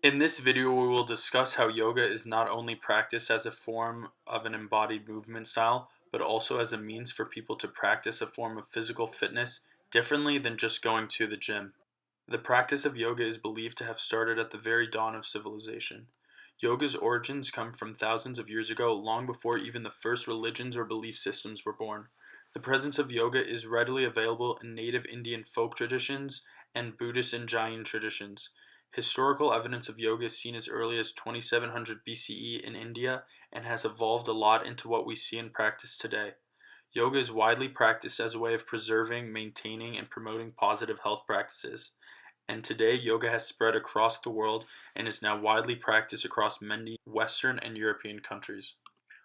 In this video, we will discuss how yoga is not only practiced as a form of an embodied movement style, but also as a means for people to practice a form of physical fitness differently than just going to the gym. The practice of yoga is believed to have started at the very dawn of civilization. Yoga's origins come from thousands of years ago, long before even the first religions or belief systems were born. The presence of yoga is readily available in native Indian folk traditions and Buddhist and Jain traditions. Historical evidence of yoga is seen as early as 2700 BCE in India and has evolved a lot into what we see in practice today. Yoga is widely practiced as a way of preserving, maintaining, and promoting positive health practices. And today, yoga has spread across the world and is now widely practiced across many Western and European countries.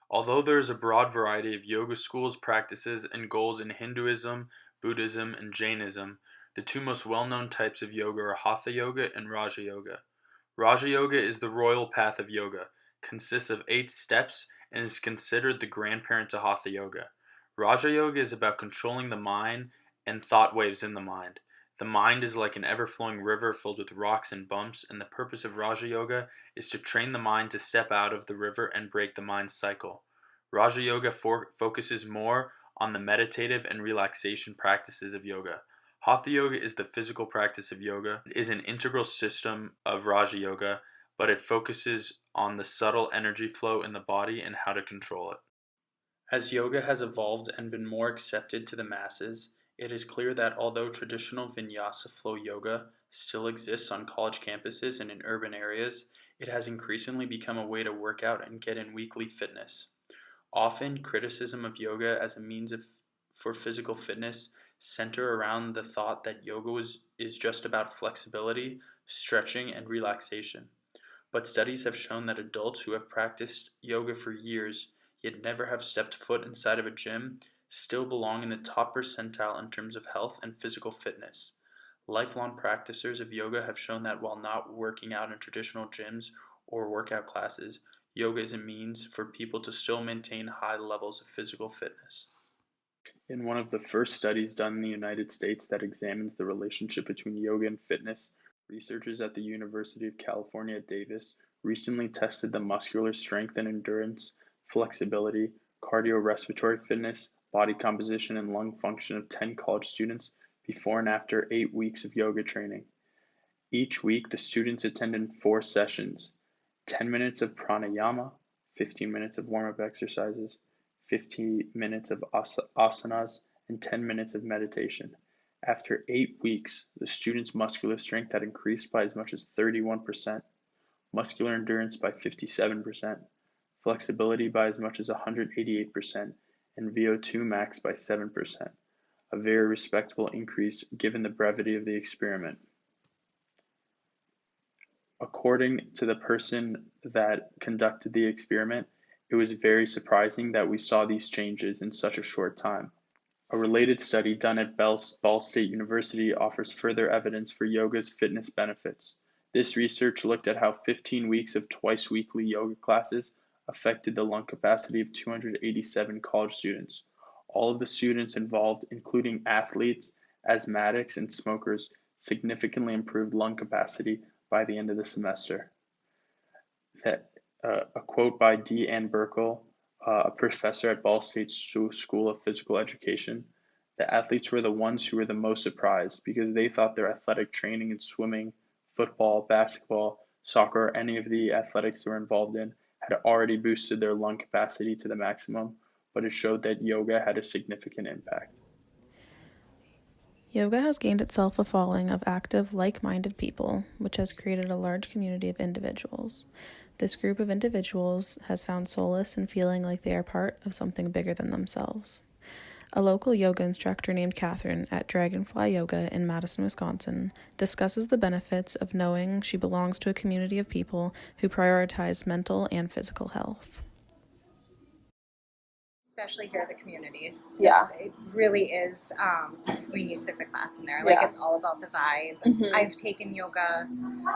Although there is a broad variety of yoga schools, practices, and goals in Hinduism, Buddhism, and Jainism, the two most well-known types of yoga are Hatha Yoga and Raja Yoga. Raja Yoga is the royal path of yoga, consists of 8 steps, and is considered the grandparent to Hatha Yoga. Raja Yoga is about controlling the mind and thought waves in the mind. The mind is like an ever-flowing river filled with rocks and bumps, and the purpose of Raja Yoga is to train the mind to step out of the river and break the mind's cycle. Raja Yoga focuses more on the meditative and relaxation practices of yoga. Hatha Yoga is the physical practice of yoga. It is an integral system of Raja Yoga, but it focuses on the subtle energy flow in the body and how to control it. As yoga has evolved and been more accepted to the masses, it is clear that although traditional vinyasa flow yoga still exists on college campuses and in urban areas, it has increasingly become a way to work out and get in weekly fitness. Often, criticism of yoga as a means for physical fitness center around the thought that yoga is just about flexibility, stretching, and relaxation. But studies have shown that adults who have practiced yoga for years yet never have stepped foot inside of a gym still belong in the top percentile in terms of health and physical fitness. Lifelong practicers of yoga have shown that while not working out in traditional gyms or workout classes, yoga is a means for people to still maintain high levels of physical fitness. In one of the first studies done in the United States that examines the relationship between yoga and fitness, researchers at the University of California at Davis recently tested the muscular strength and endurance, flexibility, cardiorespiratory fitness, body composition, and lung function of 10 college students before and after 8 weeks of yoga training. Each week, the students attended 4 sessions, 10 minutes of pranayama, 15 minutes of warm-up exercises, 15 minutes of asanas, and 10 minutes of meditation. After 8 weeks, the students' muscular strength had increased by as much as 31%, muscular endurance by 57%, flexibility by as much as 188%, and VO2 max by 7%, a very respectable increase given the brevity of the experiment. According to the person that conducted the experiment, it was very surprising that we saw these changes in such a short time. A related study done at Ball State University offers further evidence for yoga's fitness benefits. This research looked at how 15 weeks of twice-weekly yoga classes affected the lung capacity of 287 college students. All of the students involved, including athletes, asthmatics, and smokers, significantly improved lung capacity by the end of the semester. A quote by D. Ann Burkle, a professor at Ball State School of Physical Education: "The athletes were the ones who were the most surprised because they thought their athletic training in swimming, football, basketball, soccer, or any of the athletics they were involved in had already boosted their lung capacity to the maximum, but it showed that yoga had a significant impact." Yoga has gained itself a following of active, like-minded people, which has created a large community of individuals. This group of individuals has found solace in feeling like they are part of something bigger than themselves. A local yoga instructor named Catherine at Dragonfly Yoga in Madison, Wisconsin, discusses the benefits of knowing she belongs to a community of people who prioritize mental and physical health. Especially here at the community. Yeah. It really is, you took the class in there. Like, Yeah. It's all about the vibe. Mhm. I've taken yoga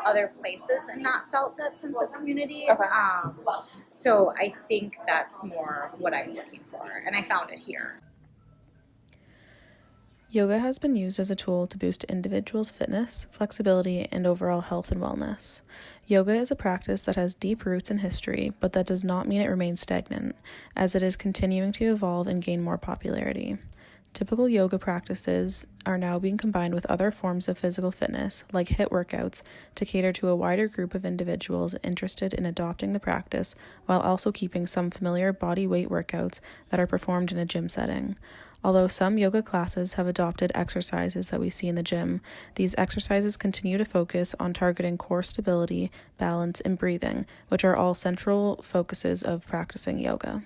other places and not felt that sense of community. Okay. So I think that's more what I'm looking for, and I found it here. Yoga has been used as a tool to boost individuals' fitness, flexibility, and overall health and wellness. Yoga is a practice that has deep roots in history, but that does not mean it remains stagnant, as it is continuing to evolve and gain more popularity. Typical yoga practices are now being combined with other forms of physical fitness, like HIIT workouts, to cater to a wider group of individuals interested in adopting the practice, while also keeping some familiar body weight workouts that are performed in a gym setting. Although some yoga classes have adopted exercises that we see in the gym, these exercises continue to focus on targeting core stability, balance, and breathing, which are all central focuses of practicing yoga.